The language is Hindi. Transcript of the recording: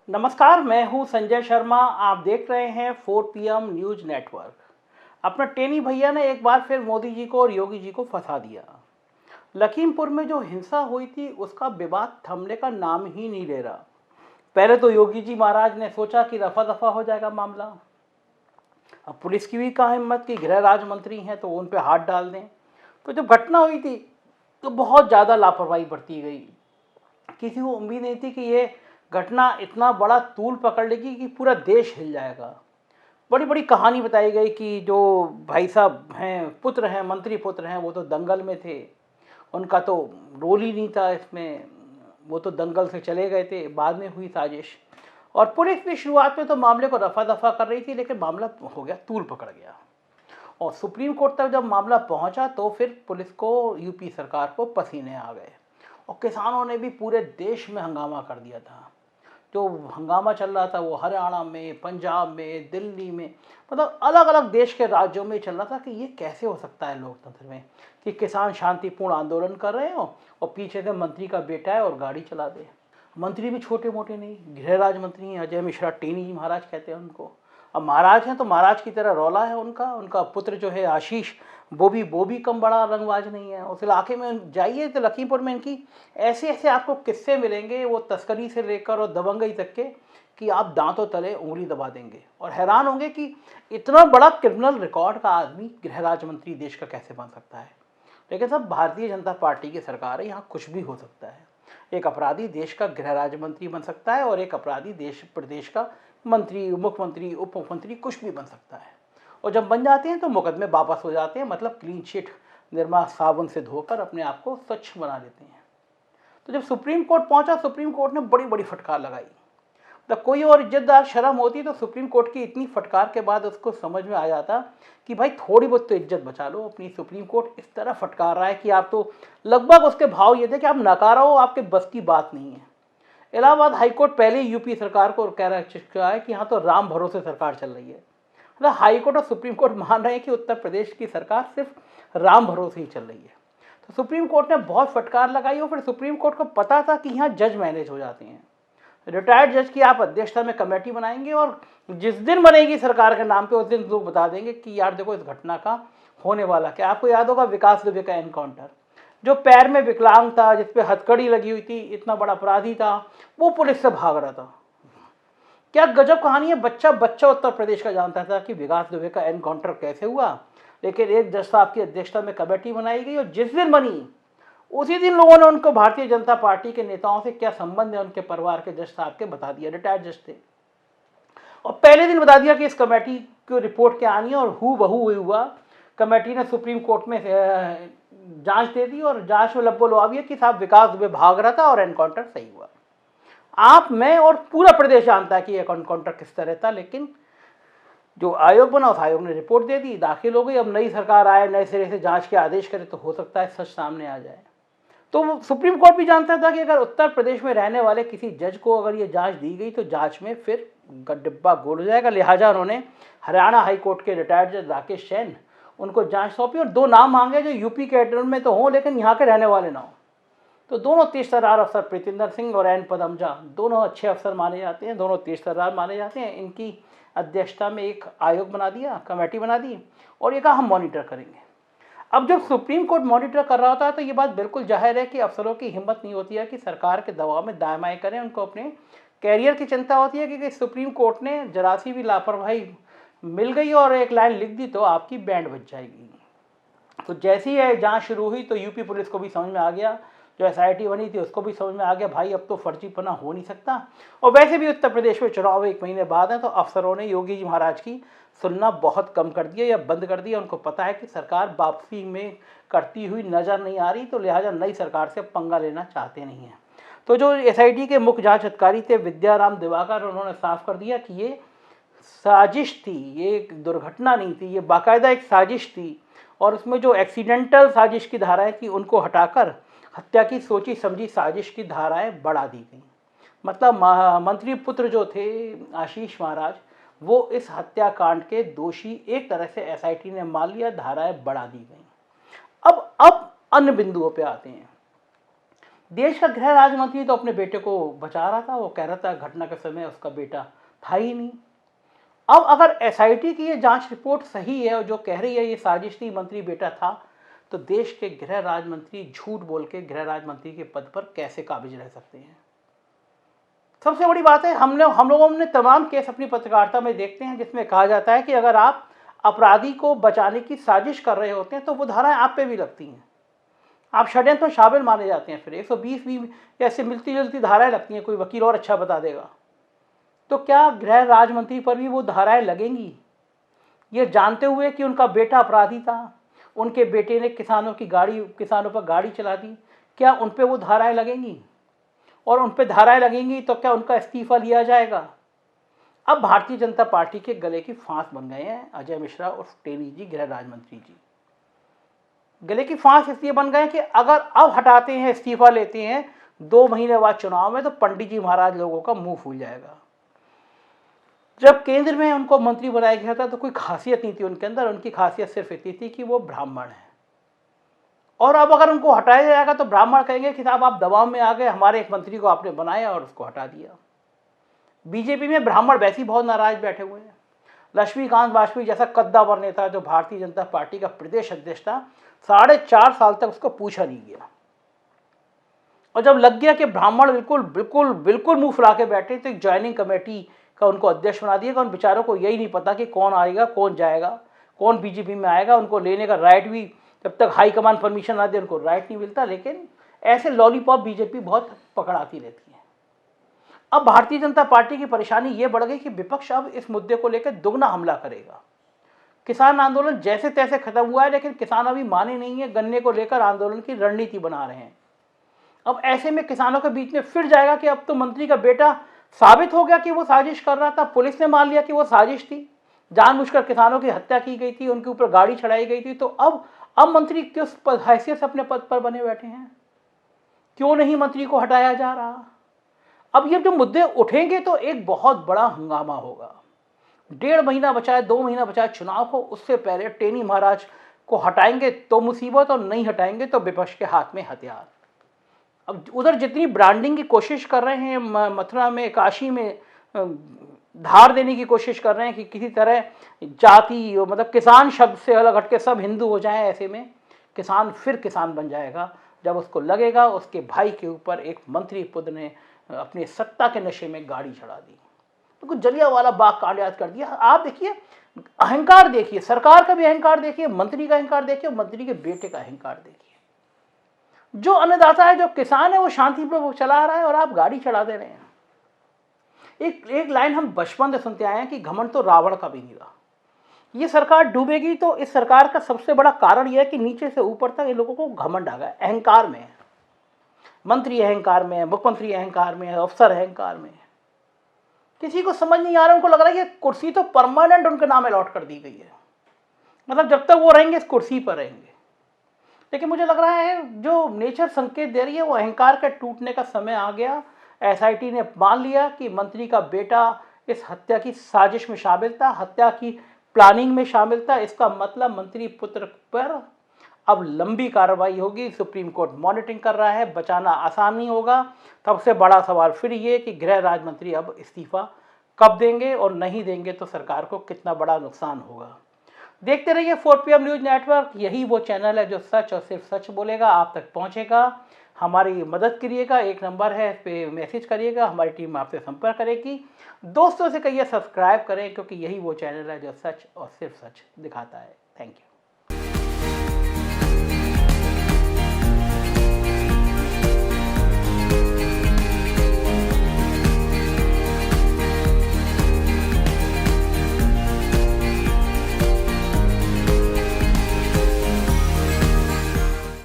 नमस्कार, मैं हूं संजय शर्मा। आप देख रहे हैं 4 PM न्यूज नेटवर्क। अपना टेनी भैया ने एक बार फिर मोदी जी को और योगी जी को फंसा दिया। लखीमपुर में जो हिंसा हुई थी उसका विवाद थमने का नाम ही नहीं ले रहा। पहले तो योगी जी महाराज ने सोचा कि रफा दफा हो जाएगा मामला। अब पुलिस की भी कहाँ हिम्मत कि गृह राज्य मंत्री हैं तो उन पर हाथ डाल दें। तो जब घटना हुई थी तो बहुत ज़्यादा लापरवाही बरती गई। किसी को उम्मीद नहीं थी कि ये घटना इतना बड़ा तूल पकड़ लेगी कि पूरा देश हिल जाएगा। बड़ी बड़ी कहानी बताई गई कि जो भाई साहब हैं, पुत्र हैं, मंत्री पुत्र हैं, वो तो दंगल में थे, उनका तो रोल ही नहीं था इसमें, वो तो दंगल से चले गए थे, बाद में हुई साजिश। और पुलिस भी शुरुआत में तो मामले को रफा दफा कर रही थी, लेकिन मामला हो गया, तूल पकड़ गया और सुप्रीम कोर्ट तक जब मामला पहुंचा तो फिर पुलिस को, यूपी सरकार को पसीने आ गए और किसानों ने भी पूरे देश में हंगामा कर दिया था। जो हंगामा चल रहा था वो हरियाणा में, पंजाब में, दिल्ली में, मतलब अलग अलग देश के राज्यों में चल रहा था कि ये कैसे हो सकता है लोकतंत्र में कि किसान शांतिपूर्ण आंदोलन कर रहे हो और पीछे से मंत्री का बेटा है और गाड़ी चला दे। मंत्री भी छोटे मोटे नहीं, गृह राज्य मंत्री हैं, अजय मिश्रा टेनी जी महाराज कहते हैं उनको। अब महाराज हैं तो महाराज की तरह रौला है उनका। उनका पुत्र जो है आशीष, वो भी कम बड़ा रंगबाज नहीं है। उस इलाके में जाइए तो लखीमपुर में इनकी ऐसे ऐसे आपको किस्से मिलेंगे, वो तस्करी से लेकर और दबंगई तक के, कि आप दांतों तले उंगली दबा देंगे और हैरान होंगे कि इतना बड़ा क्रिमिनल रिकॉर्ड का आदमी गृह राज्य मंत्री देश का कैसे बन सकता है। लेकिन सब भारतीय जनता पार्टी की सरकार है, यहाँ कुछ भी हो सकता है। एक अपराधी देश का गृह राज्य मंत्री बन सकता है और एक अपराधी देश प्रदेश का मंत्री, मुख्यमंत्री, उप मुख्यमंत्री, कुछ भी बन सकता है। और जब बन जाते हैं तो मुकदमे वापस हो जाते हैं, मतलब क्लीन चिट, निर्मा साबुन से धोकर अपने आप को स्वच्छ बना लेते हैं। तो जब सुप्रीम कोर्ट पहुंचा, सुप्रीम कोर्ट ने बड़ी बड़ी फटकार लगाई। तो कोई और इज्जतदार शर्म होती तो सुप्रीम कोर्ट की इतनी फटकार के बाद उसको समझ में आ जाता कि भाई थोड़ी बहुत तो इज्जत बचा लो अपनी। सुप्रीम कोर्ट इस तरह फटकार रहा है कि आप तो, लगभग उसके भाव ये थे कि आप नकारा हो, आपके बस की बात नहीं है। इलाहाबाद हाईकोर्ट पहले ही यूपी सरकार को कह रहा है कि यहाँ तो राम भरोसे सरकार चल रही है। मतलब हाईकोर्ट और सुप्रीम कोर्ट मान रहे हैं कि उत्तर प्रदेश की सरकार सिर्फ राम भरोसे ही चल रही है। तो सुप्रीम कोर्ट ने बहुत फटकार लगाई और फिर सुप्रीम कोर्ट को पता था कि यहाँ जज मैनेज हो जाते हैं। रिटायर्ड जज की आप अध्यक्षता में कमेटी बनाएंगे और जिस दिन बनेगी सरकार के नाम पे उस दिन लोग बता देंगे कि यार देखो इस घटना का होने वाला क्या। आपको याद होगा विकास दुबे का एनकाउंटर, जो पैर में विकलांग था, जिसपे हथकड़ी लगी हुई थी, इतना बड़ा अपराधी था, वो पुलिस से भाग रहा था। क्या गजब कहानी है। बच्चा बच्चा उत्तर प्रदेश का जानता था कि विकास दुबे का एनकाउंटर कैसे हुआ। लेकिन एक जज साहब की अध्यक्षता में कमेटी बनाई गई और जिस दिन बनी उसी दिन लोगों ने उनको भारतीय जनता पार्टी के नेताओं से क्या संबंध है उनके परिवार के जज साहब के बता दिया। रिटायर्ड जज थे और पहले दिन बता दिया कि इस कमेटी की रिपोर्ट क्या आनी है और हु बहू हुआ। कमेटी ने सुप्रीम कोर्ट में जांच दे दी और जांच में लब्बो लुआ कि साहब विकास दुबे भाग रहा था और एनकाउंटर सही हुआ। आप, मैं और पूरा प्रदेश जानता है कि एनकाउंटर किस तरह था। लेकिन जो आयोग बना उस आयोग ने रिपोर्ट दे दी, दाखिल हो गई। अब नई सरकार आए, नए सिरे से जांच के आदेश करे तो हो सकता है सच सामने आ जाए। तो सुप्रीम कोर्ट भी जानता था कि अगर उत्तर प्रदेश में रहने वाले किसी जज को अगर ये जांच दी गई तो जांच में फिर डिब्बा गोल हो जाएगा। लिहाजा उन्होंने हरियाणा हाई कोर्ट के रिटायर्ड जज राकेश जैन, उनको जांच सौंपी और 2 नाम मांगे जो यूपी के एडर में तो हों लेकिन यहाँ के रहने वाले ना हो। तो दोनों तेज तर्रार अफसर प्रीतिंदर सिंह और एन पदमजा दोनों अच्छे अफसर माने जाते हैं, दोनों तेज तर्रार माने जाते हैं। इनकी अध्यक्षता में एक आयोग बना दिया, कमेटी बना दी और ये कहा हम मॉनिटर करेंगे। अब जब सुप्रीम कोर्ट मॉनिटर कर रहा होता है तो ये बात बिल्कुल जाहिर है कि अफसरों की हिम्मत नहीं होती है कि सरकार के दबाव में दाएं बाएं करें। उनको अपने कैरियर की चिंता होती है कि सुप्रीम कोर्ट ने जरा सी भी लापरवाही मिल गई और एक लाइन लिख दी तो आपकी बैंड बज जाएगी। तो जैसी ही जांच शुरू हुई तो यूपी पुलिस को भी समझ में आ गया, जो एसआईटी बनी थी उसको भी समझ में आ गया भाई अब तो फर्जीपना हो नहीं सकता। और वैसे भी उत्तर प्रदेश में चुनाव 1 महीने बाद है तो अफसरों ने योगी जी महाराज की सुनना बहुत कम कर दिया या बंद कर दिया। उनको पता है कि सरकार वापसी में करती हुई नजर नहीं आ रही, तो लिहाजा नई सरकार से पंगा लेना चाहते नहीं हैं। तो जो एसआईटी के मुख्य जांच अधिकारी थे विद्याराम दिवाकर, उन्होंने साफ कर दिया कि ये साजिश थी, ये एक दुर्घटना नहीं थी, ये बाकायदा एक साजिश थी। और उसमें जो एक्सीडेंटल साजिश की धाराएं थी उनको हटाकर हत्या की सोची समझी साजिश की धाराएं बढ़ा दी गई। मतलब मंत्री पुत्र जो थे आशीष महाराज, वो इस हत्याकांड के दोषी एक तरह से एसआईटी ने मान लिया, धाराएं बढ़ा दी गई। अब अन्य बिंदुओं पे आते हैं। देश का गृह राज्य मंत्री तो अपने बेटे को बचा रहा था, वो कह रहा था घटना के समय उसका बेटा था ही नहीं। अब अगर एसआईटी की ये जांच रिपोर्ट सही है और जो कह रही है ये साजिश थी, मंत्री बेटा था, तो देश के गृह राज्य मंत्री झूठ बोल के गृह राज्य मंत्री के पद पर कैसे काबिज रह सकते हैं? सबसे बड़ी बात है, हम लोगों ने तमाम केस अपनी पत्रकारिता में देखते हैं जिसमें कहा जाता है कि अगर आप अपराधी को बचाने की साजिश कर रहे होते हैं तो वो धाराएं आप पे भी लगती हैं, आप षड्यंत्र में शामिल माने जाते हैं। फिर 120 भी ऐसे मिलती जुलती धाराएं लगती हैं, कोई वकील और अच्छा बता देगा। तो क्या गृह राज्य मंत्री पर भी वो धाराएं लगेंगी, ये जानते हुए कि उनका बेटा अपराधी था, उनके बेटे ने किसानों पर गाड़ी चला दी? क्या उन पर वो धाराएं लगेंगी? और उन पर धाराएं लगेंगी तो क्या उनका इस्तीफा लिया जाएगा? अब भारतीय जनता पार्टी के गले की फांस बन गए हैं अजय मिश्रा और टेनी जी, गृह राज्य मंत्री जी। गले की फांस इसलिए बन गए कि अगर अब हटाते हैं, इस्तीफा लेते हैं 2 महीने बाद चुनाव में, तो पंडित जी महाराज लोगों का मुंह फूल जाएगा। जब केंद्र में उनको मंत्री बनाया गया था तो कोई खासियत नहीं थी उनके अंदर, उनकी खासियत सिर्फ इतनी थी कि वो ब्राह्मण है। और अब अगर उनको हटाया जाएगा तो ब्राह्मण कहेंगे कि साहब आप दबाव में आ गए, हमारे एक मंत्री को आपने बनाया और उसको हटा दिया। बीजेपी में ब्राह्मण वैसे ही बहुत नाराज बैठे हुए हैं। लक्ष्मीकांत वाजपेयी जैसा कद्दावर नेता जो भारतीय जनता पार्टी का प्रदेश अध्यक्ष था, 4.5 साल तक उसको पूछा नहीं गया। और जब लग गया कि ब्राह्मण बिल्कुल बिल्कुल बिल्कुल मुंह फुला के बैठे, तो एक ज्वाइनिंग कमेटी का उनको अध्यक्ष बना दिया। उन बेचारों को यही नहीं पता कि कौन आएगा, कौन जाएगा, कौन बीजेपी में आएगा। उनको लेने का राइट भी, जब तक हाईकमान परमिशन ना दे, उनको राइट नहीं मिलता। लेकिन ऐसे लॉलीपॉप बीजेपी बहुत पकड़ाती रहती है। अब भारतीय जनता पार्टी की परेशानी ये बढ़ गई कि विपक्ष अब इस मुद्दे को लेकर दुगना हमला करेगा। किसान आंदोलन जैसे तैसे खत्म हुआ है, लेकिन किसान अभी माने नहीं है, गन्ने को लेकर आंदोलन की रणनीति बना रहे हैं। अब ऐसे में किसानों के बीच में फिर जाएगा कि अब तो मंत्री का बेटा साबित हो गया कि वो साजिश कर रहा था, पुलिस ने मान लिया कि वो साजिश थी, जानबूझकर किसानों की हत्या की गई थी, उनके ऊपर गाड़ी चढ़ाई गई थी। तो अब मंत्री किस हैसियत से अपने पद पर बने बैठे हैं? क्यों नहीं मंत्री को हटाया जा रहा? अब ये जो मुद्दे उठेंगे तो एक बहुत बड़ा हंगामा होगा। 1.5 महीना बचा है, 2 महीना बचा है चुनाव को, उससे पहले टेनी महाराज को हटाएंगे तो मुसीबत, और नहीं हटाएंगे तो विपक्ष के हाथ में हथियार। अब उधर जितनी ब्रांडिंग की कोशिश कर रहे हैं, मथुरा में, काशी में धार देने की कोशिश कर रहे हैं कि किसी तरह जाति, मतलब किसान शब्द से अलग हटके सब हिंदू हो जाएं, ऐसे में किसान फिर किसान बन जाएगा जब उसको लगेगा उसके भाई के ऊपर एक मंत्री पुत्र ने अपनी सत्ता के नशे में गाड़ी चढ़ा दी। तो कुछ जलियांवाला बाग कांड याद कर दिया। आप देखिए, अहंकार देखिए, सरकार का भी अहंकार देखिए, मंत्री का अहंकार देखिए, मंत्री के बेटे का अहंकार देखिए। जो अन्नदाता है, जो किसान है, वो शांतिपूर्वक चला रहा है और आप गाड़ी चढ़ा दे रहे हैं। एक लाइन हम बचपन से सुनते आए हैं कि घमंड तो रावण का भी नहीं रहा। ये सरकार डूबेगी तो इस सरकार का सबसे बड़ा कारण यह है कि नीचे से ऊपर तक इन लोगों को घमंड आ गया, अहंकार में है। मंत्री अहंकार में है, मुख्यमंत्री अहंकार में है, अफसर अहंकार में है। किसी को समझ नहीं आ रहा, उनको लग रहा है कि कुर्सी तो परमानेंट उनके नाम अलॉट कर दी गई है, मतलब जब तक वो रहेंगे इस कुर्सी पर रहेंगे। लेकिन मुझे लग रहा है जो नेचर संकेत दे रही है वो अहंकार के टूटने का समय आ गया। एसआईटी ने मान लिया कि मंत्री का बेटा इस हत्या की साजिश में शामिल था, हत्या की प्लानिंग में शामिल था। इसका मतलब मंत्री पुत्र पर अब लंबी कार्रवाई होगी। सुप्रीम कोर्ट मॉनिटरिंग कर रहा है, बचाना आसान नहीं होगा। सबसे बड़ा सवाल फिर ये कि गृह राज्य मंत्री अब इस्तीफा कब देंगे, और नहीं देंगे तो सरकार को कितना बड़ा नुकसान होगा। देखते रहिए 4PM न्यूज़ नेटवर्क। यही वो चैनल है जो सच और सिर्फ सच बोलेगा, आप तक पहुंचेगा। हमारी मदद करिएगा, 1 नंबर है, इस पर मैसेज करिएगा, हमारी टीम आपसे संपर्क करेगी। दोस्तों से कहिए सब्सक्राइब करें, क्योंकि यही वो चैनल है जो सच और सिर्फ सच दिखाता है। Thank you.